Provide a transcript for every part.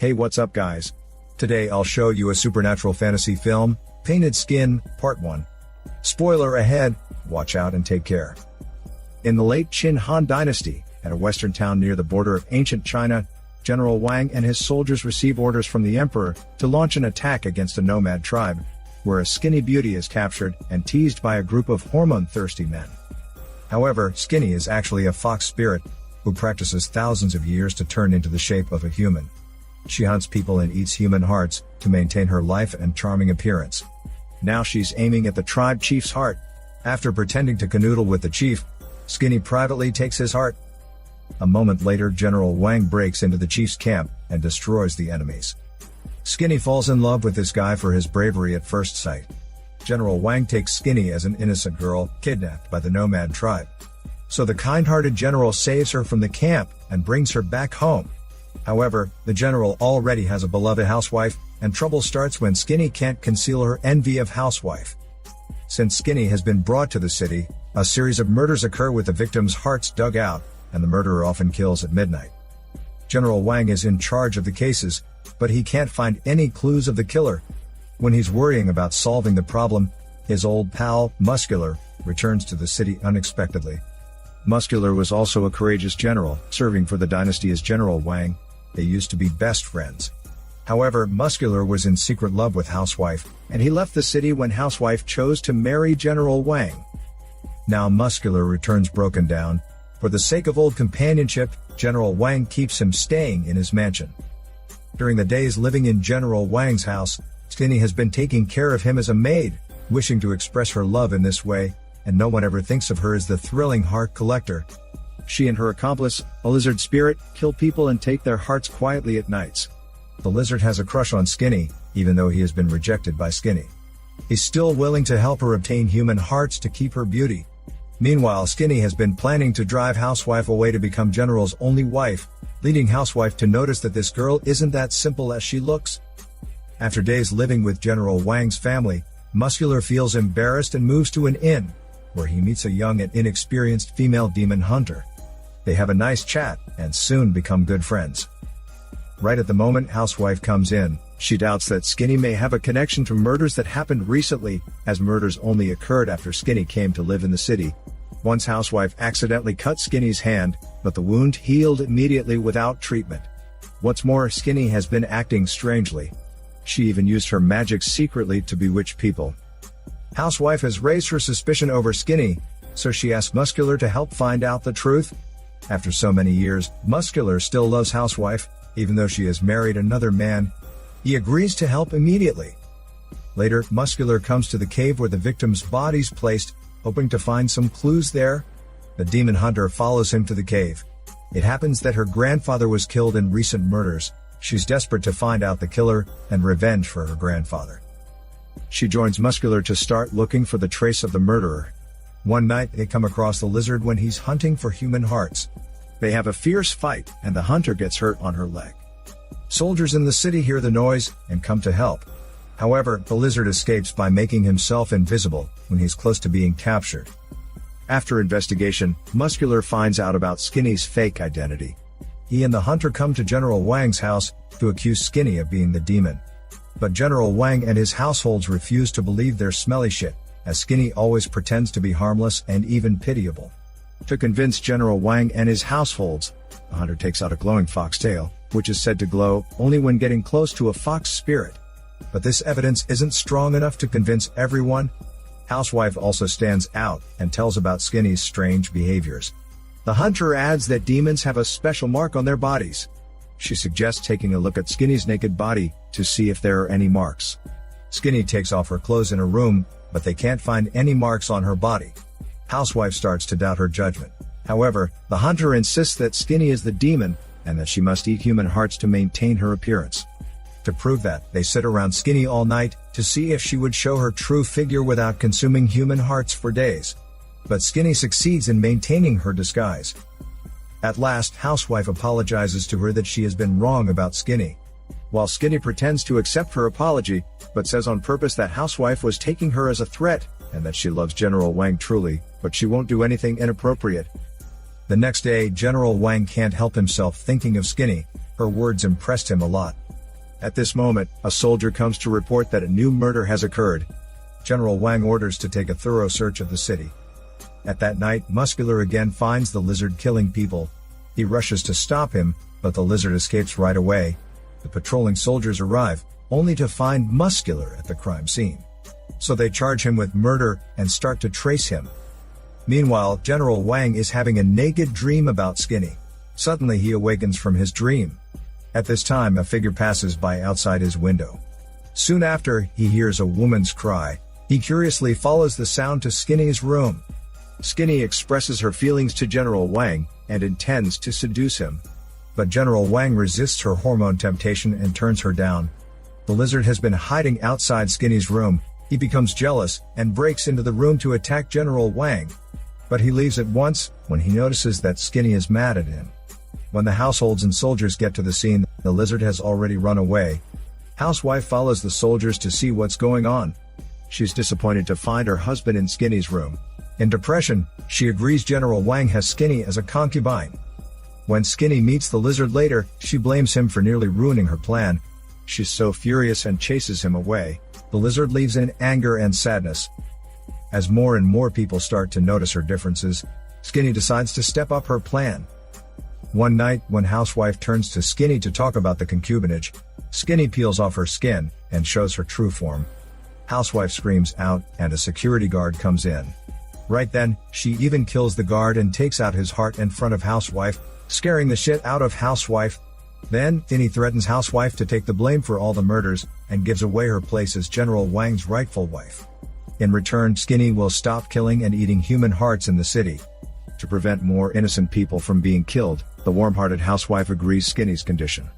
Hey, what's up guys? Today I'll show you a supernatural fantasy film, Painted Skin, Part 1. Spoiler ahead, watch out and take care. In the late Qin Han Dynasty, at a western town near the border of ancient China, General Wang and his soldiers receive orders from the emperor to launch an attack against a nomad tribe, where a skinny beauty is captured and teased by a group of hormone-thirsty men. However, Skinny is actually a fox spirit, who practices thousands of years to turn into the shape of a human. She hunts people and eats human hearts, to maintain her life and charming appearance. Now she's aiming at the tribe chief's heart. After pretending to canoodle with the chief, Skinny privately takes his heart. A moment later, General Wang breaks into the chief's camp and destroys the enemies. Skinny falls in love with this guy for his bravery at first sight. General Wang takes Skinny as an innocent girl, kidnapped by the nomad tribe. So the kind-hearted general saves her from the camp and brings her back home. However, the general already has a beloved housewife, and trouble starts when Skinny can't conceal her envy of housewife. Since Skinny has been brought to the city, a series of murders occur with the victims' hearts dug out, and the murderer often kills at midnight. General Wang is in charge of the cases, but he can't find any clues of the killer. When he's worrying about solving the problem, his old pal, Muscular, returns to the city unexpectedly. Muscular was also a courageous general, serving for the dynasty as General Wang. They used to be best friends. However, Muscular was in secret love with Housewife, and he left the city when Housewife chose to marry General Wang. Now Muscular returns broken down. For the sake of old companionship, General Wang keeps him staying in his mansion. During the days living in General Wang's house, Skinny has been taking care of him as a maid, wishing to express her love in this way, and no one ever thinks of her as the thrilling heart collector. She and her accomplice, a lizard spirit, kill people and take their hearts quietly at nights. The lizard has a crush on Skinny, even though he has been rejected by Skinny. He's still willing to help her obtain human hearts to keep her beauty. Meanwhile, Skinny has been planning to drive Housewife away to become General's only wife, leading Housewife to notice that this girl isn't that simple as she looks. After days living with General Wang's family, Muscular feels embarrassed and moves to an inn, where he meets a young and inexperienced female demon hunter. They have a nice chat, and soon become good friends. Right at the moment Housewife comes in, she doubts that Skinny may have a connection to murders that happened recently, as murders only occurred after Skinny came to live in the city. Once Housewife accidentally cut Skinny's hand, but the wound healed immediately without treatment. What's more, Skinny has been acting strangely. She even used her magic secretly to bewitch people. Housewife has raised her suspicion over Skinny, so she asks Muscular to help find out the truth. After so many years, Muscular still loves Housewife, even though she has married another man. He agrees to help immediately. Later, Muscular comes to the cave where the victim's body's placed, hoping to find some clues there. The demon hunter follows him to the cave. It happens that her grandfather was killed in recent murders. She's desperate to find out the killer and revenge for her grandfather. She joins Muscular to start looking for the trace of the murderer. One night they come across the lizard when he's hunting for human hearts. They have a fierce fight, and the hunter gets hurt on her leg. Soldiers in the city hear the noise and come to help. However, the lizard escapes by making himself invisible when he's close to being captured. After investigation, Muscular finds out about Skinny's fake identity. He and the hunter come to General Wang's house to accuse Skinny of being the demon. But General Wang and his households refuse to believe their smelly shit, as Skinny always pretends to be harmless and even pitiable. To convince General Wang and his households, the hunter takes out a glowing foxtail, which is said to glow only when getting close to a fox spirit. But this evidence isn't strong enough to convince everyone. Housewife also stands out and tells about Skinny's strange behaviors. The hunter adds that demons have a special mark on their bodies. She suggests taking a look at Skinny's naked body to see if there are any marks. Skinny takes off her clothes in a room, but they can't find any marks on her body. Housewife starts to doubt her judgment. However, the hunter insists that Skinny is the demon, and that she must eat human hearts to maintain her appearance. To prove that, they sit around Skinny all night to see if she would show her true figure without consuming human hearts for days. But Skinny succeeds in maintaining her disguise. At last, Housewife apologizes to her that she has been wrong about Skinny. While Skinny pretends to accept her apology, but says on purpose that Housewife was taking her as a threat, and that she loves General Wang truly, but she won't do anything inappropriate. The next day, General Wang can't help himself thinking of Skinny. Her words impressed him a lot. At this moment, a soldier comes to report that a new murder has occurred. General Wang orders to take a thorough search of the city. At that night, Muscular again finds the lizard killing people. He rushes to stop him, but the lizard escapes right away. The patrolling soldiers arrive, only to find Muscular at the crime scene. So they charge him with murder and start to trace him. Meanwhile, General Wang is having a naked dream about Skinny. Suddenly he awakens from his dream. At this time, a figure passes by outside his window. Soon after, he hears a woman's cry. He curiously follows the sound to Skinny's room. Skinny expresses her feelings to General Wang and intends to seduce him. But General Wang resists her hormone temptation and turns her down. The lizard has been hiding outside Skinny's room. He becomes jealous and breaks into the room to attack General Wang. But he leaves at once when he notices that Skinny is mad at him. When the households and soldiers get to the scene, the lizard has already run away. Housewife follows the soldiers to see what's going on. She's disappointed to find her husband in Skinny's room. In depression, she agrees General Wang has Skinny as a concubine. When Skinny meets the lizard later, she blames him for nearly ruining her plan. She's so furious and chases him away. The lizard leaves in anger and sadness. As more and more people start to notice her differences, Skinny decides to step up her plan. One night, when Housewife turns to Skinny to talk about the concubinage, Skinny peels off her skin and shows her true form. Housewife screams out, and a security guard comes in. Right then, she even kills the guard and takes out his heart in front of Housewife, scaring the shit out of Housewife. Then, Skinny threatens Housewife to take the blame for all the murders, and gives away her place as General Wang's rightful wife. In return, Skinny will stop killing and eating human hearts in the city. To prevent more innocent people from being killed, the warm-hearted Housewife agrees Skinny's condition.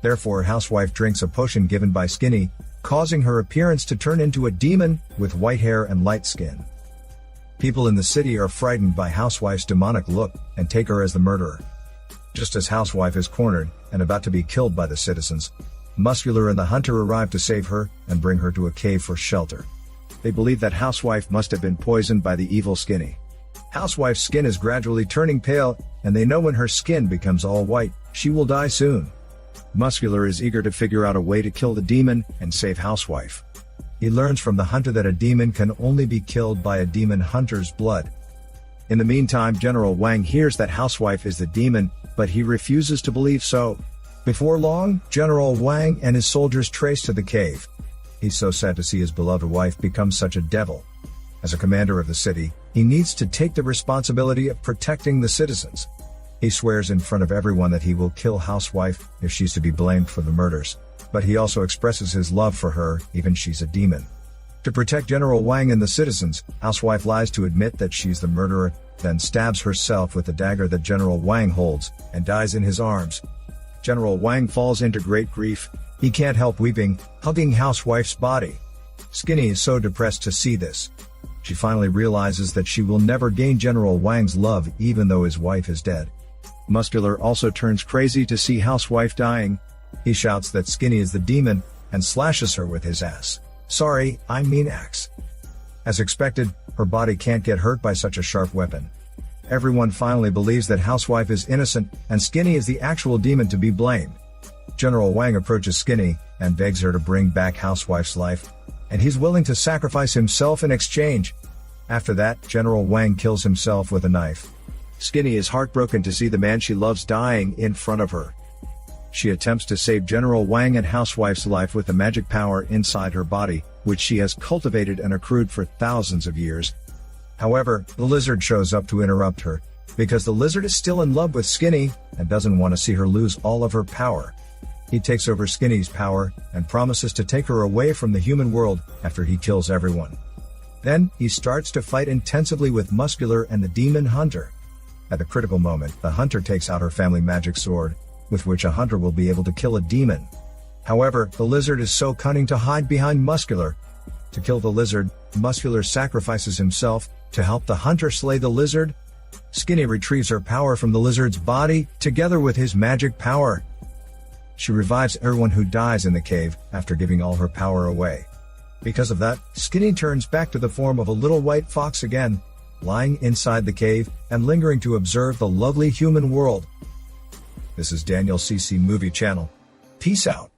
Therefore, Housewife drinks a potion given by Skinny, causing her appearance to turn into a demon with white hair and light skin. People in the city are frightened by Housewife's demonic look and take her as the murderer. Just as Housewife is cornered and about to be killed by the citizens, Muscular and the Hunter arrive to save her and bring her to a cave for shelter. They believe that Housewife must have been poisoned by the evil Skinny. Housewife's skin is gradually turning pale, and they know when her skin becomes all white, she will die soon. Muscular is eager to figure out a way to kill the demon and save Housewife. He learns from the Hunter that a demon can only be killed by a demon hunter's blood. In the meantime, General Wang hears that Housewife is the demon, but he refuses to believe so. Before long, General Wang and his soldiers trace to the cave. He's so sad to see his beloved wife become such a devil. As a commander of the city, he needs to take the responsibility of protecting the citizens. He swears in front of everyone that he will kill Housewife if she's to be blamed for the murders. But he also expresses his love for her, even she's a demon. To protect General Wang and the citizens, Housewife lies to admit that she's the murderer, then stabs herself with the dagger that General Wang holds, and dies in his arms. General Wang falls into great grief. He can't help weeping, hugging Housewife's body. Skinny is so depressed to see this. She finally realizes that she will never gain General Wang's love even though his wife is dead. Muscular also turns crazy to see Housewife dying. He shouts that Skinny is the demon, and slashes her with his axe. Sorry, I mean axe. As expected, her body can't get hurt by such a sharp weapon. Everyone finally believes that Housewife is innocent, and Skinny is the actual demon to be blamed. General Wang approaches Skinny, and begs her to bring back Housewife's life, and he's willing to sacrifice himself in exchange. After that, General Wang kills himself with a knife. Skinny is heartbroken to see the man she loves dying in front of her. She attempts to save General Wang and Housewife's life with the magic power inside her body, which she has cultivated and accrued for thousands of years. However, the lizard shows up to interrupt her, because the lizard is still in love with Skinny, and doesn't want to see her lose all of her power. He takes over Skinny's power, and promises to take her away from the human world after he kills everyone. Then, he starts to fight intensively with Muscular and the Demon Hunter. At the critical moment, the Hunter takes out her family magic sword, with which a hunter will be able to kill a demon. However, the lizard is so cunning to hide behind Muscular. To kill the lizard, Muscular sacrifices himself to help the hunter slay the lizard. Skinny retrieves her power from the lizard's body, together with his magic power. She revives everyone who dies in the cave after giving all her power away. Because of that, Skinny turns back to the form of a little white fox again, lying inside the cave and lingering to observe the lovely human world. This is Daniel CC Movie Channel. Peace out.